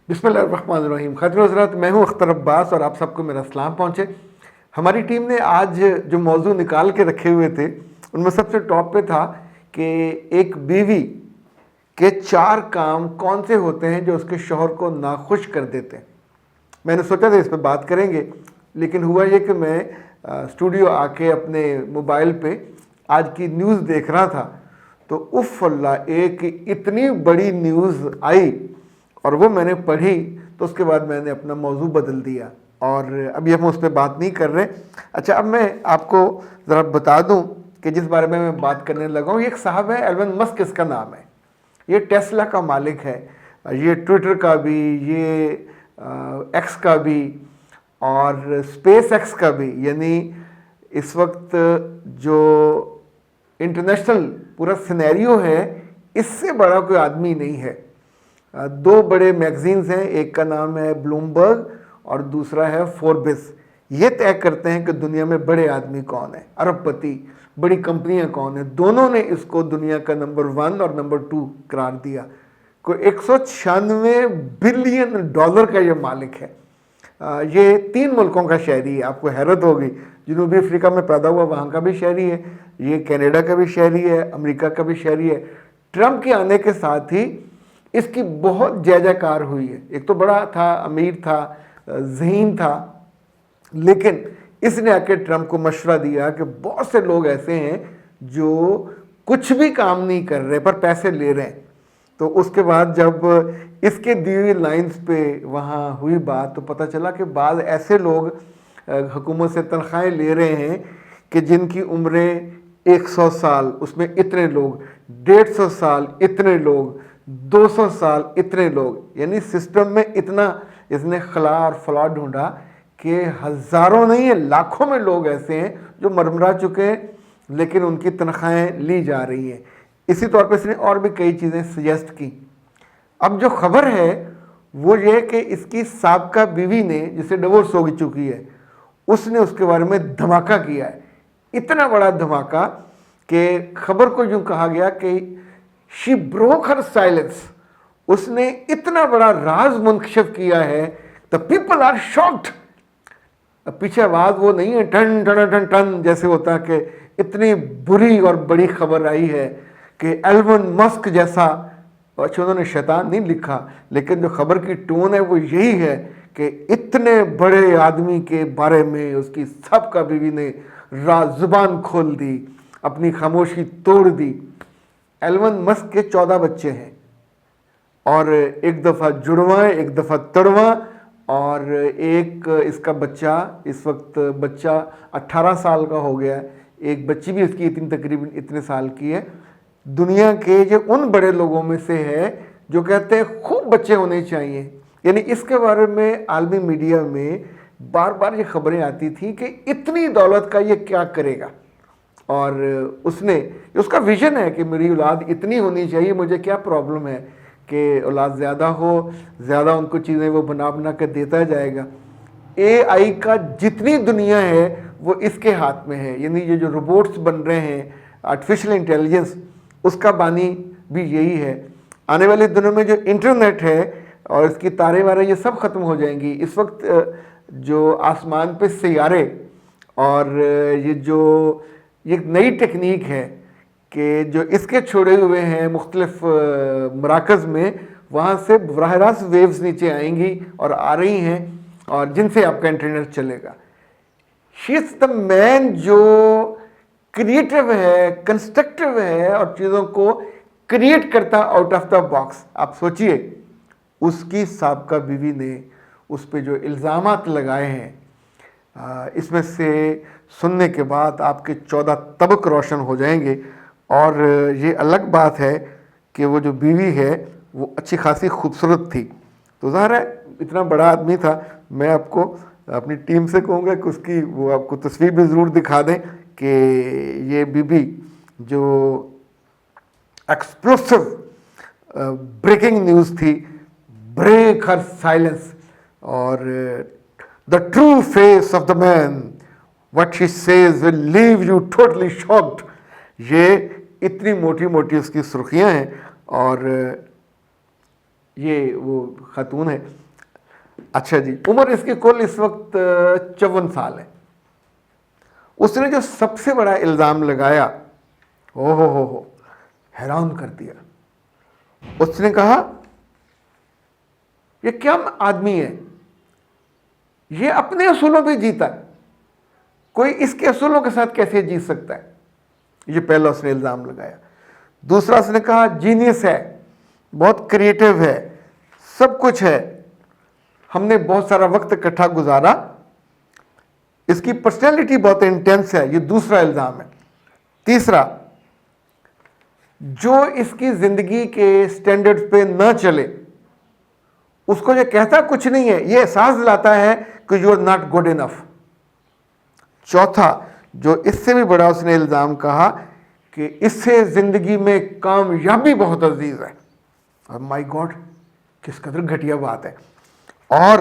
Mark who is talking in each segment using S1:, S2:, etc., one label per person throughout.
S1: بسم اللہ الرحمن الرحیم. خاتون حضرات، میں ہوں اختر عباس اور آپ سب کو میرا سلام پہنچے. ہماری ٹیم نے آج جو موضوع نکال کے رکھے ہوئے تھے ان میں سب سے ٹاپ پہ تھا کہ ایک بیوی کے 4 کام کون سے ہوتے ہیں جو اس کے شوہر کو ناخوش کر دیتے ہیں. میں نے سوچا تھا اس پہ بات کریں گے، لیکن ہوا یہ کہ میں اسٹوڈیو آ کے اپنے موبائل پہ آج کی نیوز دیکھ رہا تھا تو اف اللہ، ایک اتنی بڑی نیوز آئی اور وہ میں نے پڑھی تو اس کے بعد میں نے اپنا موضوع بدل دیا اور ابھی ہم اس پہ بات نہیں کر رہے. اچھا، اب میں آپ کو ذرا بتا دوں کہ جس بارے میں بات کرنے لگا ہوں، یہ ایک صاحب ہے ایلون مسک اس کا نام ہے. یہ ٹیسلا کا مالک ہے، یہ ٹویٹر کا بھی، یہ ایکس کا بھی اور اسپیس ایکس کا بھی. یعنی اس وقت جو انٹرنیشنل پورا سینیریو ہے اس سے بڑا کوئی آدمی نہیں ہے. 2 بڑے میگزینز ہیں، ایک کا نام ہے بلومبرگ اور دوسرا ہے فوربس. یہ طے کرتے ہیں کہ دنیا میں بڑے آدمی کون ہیں، ارب پتی، بڑی کمپنیاں کون ہیں. دونوں نے اس کو دنیا کا نمبر 1 اور نمبر 2 قرار دیا. کوئی 196 بلین ڈالر کا یہ مالک ہے. یہ 3 ملکوں کا شہری ہے. آپ کو حیرت ہوگی، جنوبی افریقہ میں پیدا ہوا، وہاں کا بھی شہری ہے، یہ کینیڈا کا بھی شہری ہے، امریکہ کا بھی شہری ہے. ٹرمپ کے آنے کے ساتھ ہی اس کی بہت جے جے کار ہوئی ہے. ایک تو بڑا تھا، امیر تھا، ذہین تھا، لیکن اس نے آ کے ٹرمپ کو مشورہ دیا کہ بہت سے لوگ ایسے ہیں جو کچھ بھی کام نہیں کر رہے پر پیسے لے رہے ہیں. تو اس کے بعد جب اس کے دی ہوئی لائنز پہ وہاں ہوئی بات تو پتہ چلا کہ بعض ایسے لوگ حکومت سے تنخواہیں لے رہے ہیں کہ جن کی عمریں 100 سال، اس میں اتنے لوگ، 150 سال اتنے لوگ، 200 سال اتنے لوگ. یعنی سسٹم میں اتنا اس نے خلا اور فلاں ڈھونڈا کہ ہزاروں نہیں ہیں، لاکھوں میں لوگ ایسے ہیں جو مرمرا چکے ہیں لیکن ان کی تنخواہیں لی جا رہی ہیں. اسی طور پہ اس نے اور بھی کئی چیزیں سجیسٹ کی. اب جو خبر ہے وہ یہ کہ اس کی سابقہ بیوی نے، جسے ڈیورس ہو چکی ہے، اس نے اس کے بارے میں دھماکہ کیا ہے. اتنا بڑا دھماکہ کہ خبر کو یوں کہا گیا کہ she broke her silence. اس نے اتنا بڑا راز منکشف کیا ہے. The people are shocked. پیچھے آواز وہ نہیں ہے ٹن ٹن ٹن ٹن جیسے ہوتا کہ اتنی بری اور بڑی خبر آئی ہے کہ ایلون مسک جیسا، اچھا انہوں نے شیطان نہیں لکھا، لیکن جو خبر کی ٹون ہے وہ یہی ہے کہ اتنے بڑے آدمی کے بارے میں اس کی سابقہ بیوی نے راز زبان کھول دی، اپنی خاموشی توڑ دی. ایلون مسک کے 14 بچے ہیں اور ایک دفعہ جڑواں، ایک دفعہ تڑواں، اور ایک اس کا بچہ اس وقت 18 سال کا ہو گیا ہے. ایک بچی بھی اس کی تقریباً اتنے سال کی ہے. دنیا کے یہ ان بڑے لوگوں میں سے ہے جو کہتے ہیں خوب بچے ہونے چاہیے. یعنی اس کے بارے میں عالمی میڈیا میں بار بار یہ خبریں آتی تھیں کہ اتنی دولت کا یہ کیا کرے گا. اور اس کا ویژن ہے کہ میری اولاد اتنی ہونی چاہیے، مجھے کیا پرابلم ہے کہ اولاد زیادہ ہو، زیادہ ان کو چیزیں وہ بنا کے دیتا جائے گا. اے آئی کا جتنی دنیا ہے وہ اس کے ہاتھ میں ہے. یعنی یہ جو روبوٹس بن رہے ہیں، آرٹیفیشل انٹیلیجنس، اس کا بانی بھی یہی ہے. آنے والے دنوں میں جو انٹرنیٹ ہے اور اس کی تارے وارے یہ سب ختم ہو جائیں گی. اس وقت جو آسمان پہ سیارے اور یہ نئی ٹیکنیک ہے کہ جو اس کے چھوڑے ہوئے ہیں مختلف مراکز میں، وہاں سے براہ راست ویوز نیچے آئیں گی اور آ رہی ہیں اور جن سے آپ کا انٹرنیٹ چلے گا. شی از دا مین جو کریٹو ہے، کنسٹرکٹیو ہے اور چیزوں کو کریٹ کرتا آؤٹ آف دا باکس. آپ سوچئے اس کی سابقہ بیوی نے اس پہ جو الزامات لگائے ہیں، اس میں سے سننے کے بعد آپ کے 14 طبق روشن ہو جائیں گے. اور یہ الگ بات ہے کہ وہ جو بیوی ہے وہ اچھی خاصی خوبصورت تھی. تو ظاہر ہے اتنا بڑا آدمی تھا. میں آپ کو اپنی ٹیم سے کہوں گا کہ اس کی وہ آپ کو تصویر بھی ضرور دکھا دیں کہ یہ بیوی جو ایکسپلوسو بریکنگ نیوز تھی، بریک ہر سائلنس، اور the true face of the man, what she says will leave you totally shocked. یہ اتنی موٹی موٹی اس کی سرخیاں ہیں اور یہ وہ خاتون ہے. اچھا جی, عمر اس کی کل اس وقت 54 سال ہے. اس نے جو سب سے بڑا الزام لگایا, ہو حیران کر دیا. اس نے کہا یہ کیا آدمی ہے, یہ اپنے اصولوں پہ جیتا ہے, کوئی اس کے اصولوں کے ساتھ کیسے جیت سکتا ہے. یہ پہلا اس نے الزام لگایا. دوسرا اس نے کہا جینیس ہے, بہت کریٹو ہے, سب کچھ ہے, ہم نے بہت سارا وقت اکٹھا گزارا, اس کی پرسنالٹی بہت انٹینس ہے. یہ دوسرا الزام ہے. تیسرا, جو اس کی زندگی کے سٹینڈرڈ پہ نہ چلے اس کو یہ کہتا کچھ نہیں ہے, یہ احساس دلاتا ہے کہ you are not good enough. چوتھا, جو اس سے بھی بڑا اس نے الزام کہا کہ اس سے زندگی میں کامیابی بہت عزیز ہے. اور مائی گاڈ, کس قدر گھٹیا بات ہے. اور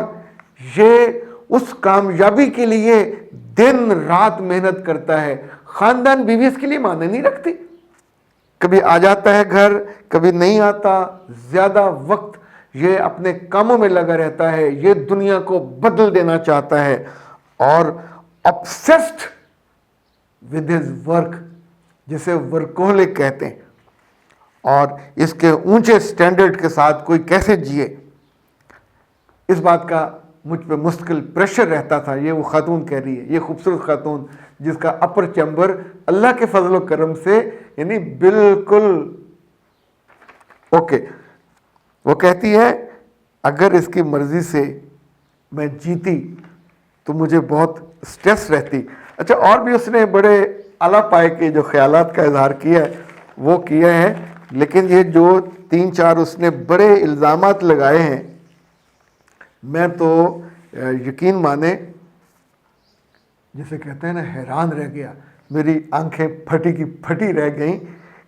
S1: یہ اس کامیابی کے لیے دن رات محنت کرتا ہے. خاندان بیوی اس کے لیے معنی نہیں رکھتی, کبھی آ جاتا ہے گھر, کبھی نہیں آتا. زیادہ وقت یہ اپنے کاموں میں لگا رہتا ہے, یہ دنیا کو بدل دینا چاہتا ہے, اور obsessed with his work, جسے ورکوہولک کہتے ہیں. اور اس کے اونچے سٹینڈرڈ کے ساتھ کوئی کیسے جیے, اس بات کا مجھ پہ مستقل پریشر رہتا تھا. یہ وہ خاتون کہہ رہی ہے, یہ خوبصورت خاتون جس کا اپر چیمبر اللہ کے فضل و کرم سے یعنی بالکل اوکے. وہ کہتی ہے اگر اس کی مرضی سے میں جیتی تو مجھے بہت سٹریس رہتی. اچھا, اور بھی اس نے بڑے اعلیٰ پائے کے جو خیالات کا اظہار کیا ہے وہ کیا ہے, لیکن یہ جو 3-4 اس نے بڑے الزامات لگائے ہیں, میں تو یقین مانے جسے کہتے ہیں نا حیران رہ گیا. میری آنکھیں پھٹی کی پھٹی رہ گئیں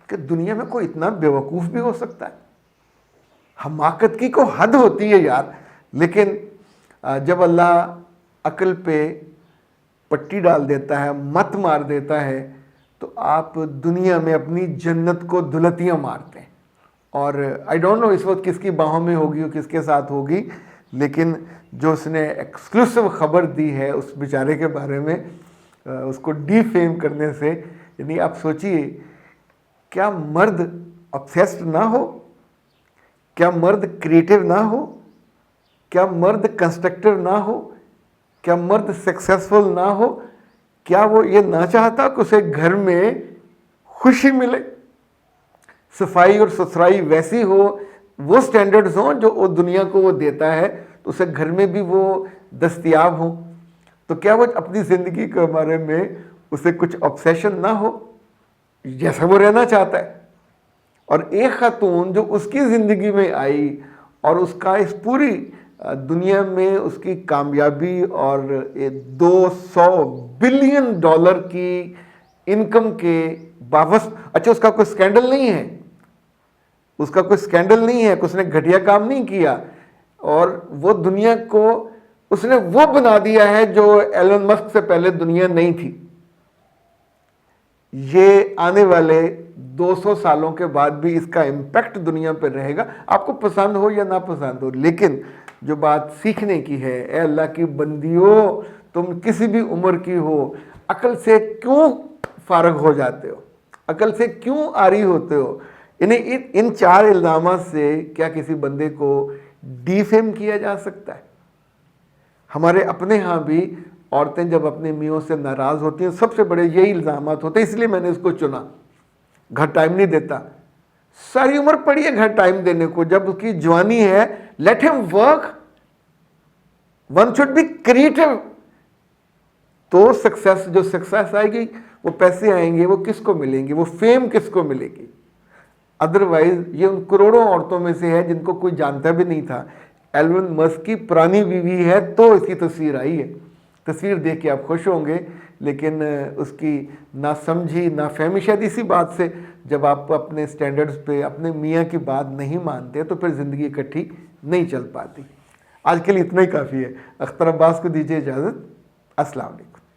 S1: کہ دنیا میں کوئی اتنا بیوقوف بھی ہو سکتا ہے. حماقت کی کوئی حد ہوتی ہے یار. لیکن جب اللہ عقل پہ پٹی ڈال دیتا ہے, مت مار دیتا ہے, تو آپ دنیا میں اپنی جنت کو دلتیاں مارتے ہیں. اور آئی ڈونٹ نو اس وقت کس کی باہوں میں ہوگی اور کس کے ساتھ ہوگی, لیکن جو اس نے ایکسکلوسیو خبر دی ہے اس بیچارے کے بارے میں, اس کو ڈی فیم کرنے سے, یعنی آپ سوچئے کیا مرد obsessed نہ ہو, کیا مرد کریٹو نہ ہو, کیا مرد کنسٹرکٹر نہ ہو, کیا مرد سکسیسفل نہ ہو, کیا وہ یہ نہ چاہتا کہ اسے گھر میں خوشی ملے, صفائی اور ستھرائی ویسی ہو, وہ سٹینڈرڈز ہوں جو وہ دنیا کو وہ دیتا ہے, تو اسے گھر میں بھی وہ دستیاب ہوں. تو کیا وہ اپنی زندگی کے بارے میں اسے کچھ obsession نہ ہو جیسا وہ رہنا چاہتا ہے. اور ایک خاتون جو اس کی زندگی میں آئی اور اس کا اس پوری دنیا میں اس کی کامیابی اور $200 بلین کی انکم کے باوجود, اچھا اس کا کوئی سکینڈل نہیں ہے, اس کا کوئی سکینڈل نہیں ہے کہ اس نے گھٹیا کام نہیں کیا, اور وہ دنیا کو اس نے وہ بنا دیا ہے جو ایلن مسک سے پہلے دنیا نہیں تھی. یہ آنے والے 200 سالوں کے بعد بھی اس کا امپیکٹ دنیا پہ رہے گا, آپ کو پسند ہو یا نہ پسند ہو. لیکن جو بات سیکھنے کی ہے, اے اللہ کی بندیوں, تم کسی بھی عمر کی ہو, عقل سے کیوں فارغ ہو جاتے ہو, عقل سے کیوں عاری ہوتے ہو. یعنی ان 4 الزامات سے کیا کسی بندے کو ڈی فیم کیا جا سکتا ہے؟ ہمارے اپنے ہاں بھی عورتیں جب اپنے میوں سے ناراض ہوتی ہیں سب سے بڑے یہی الزامات ہوتے ہیں, اس لیے میں نے اس کو چنا. گھر ٹائم نہیں دیتا, ساری عمر پڑی ہے گھر ٹائم دینے کو, جب اس کی جوانی ہے let him work, one should be creative. تو جو سکسیس آئے گی, وہ پیسے آئیں گے, وہ کس کو ملیں گے, وہ فیم کس کو ملے گی. ادروائز یہ ان کروڑوں عورتوں میں سے ہے جن کو کوئی جانتا بھی نہیں تھا. ایلن مسک کی پرانی بیوی ہے تو اس کی تصویر آئی ہے. تصویر دیکھ کے آپ خوش ہوں گے, لیکن اس کی نہ سمجھی نہ فہمی شاید اسی بات سے, جب آپ اپنے سٹینڈرڈز پہ اپنے میاں کی بات نہیں مانتے تو پھر زندگی اکٹھی نہیں چل پاتی. آج کے لیے اتنا ہی کافی ہے. اختر عباس کو دیجیے اجازت. السلام علیکم.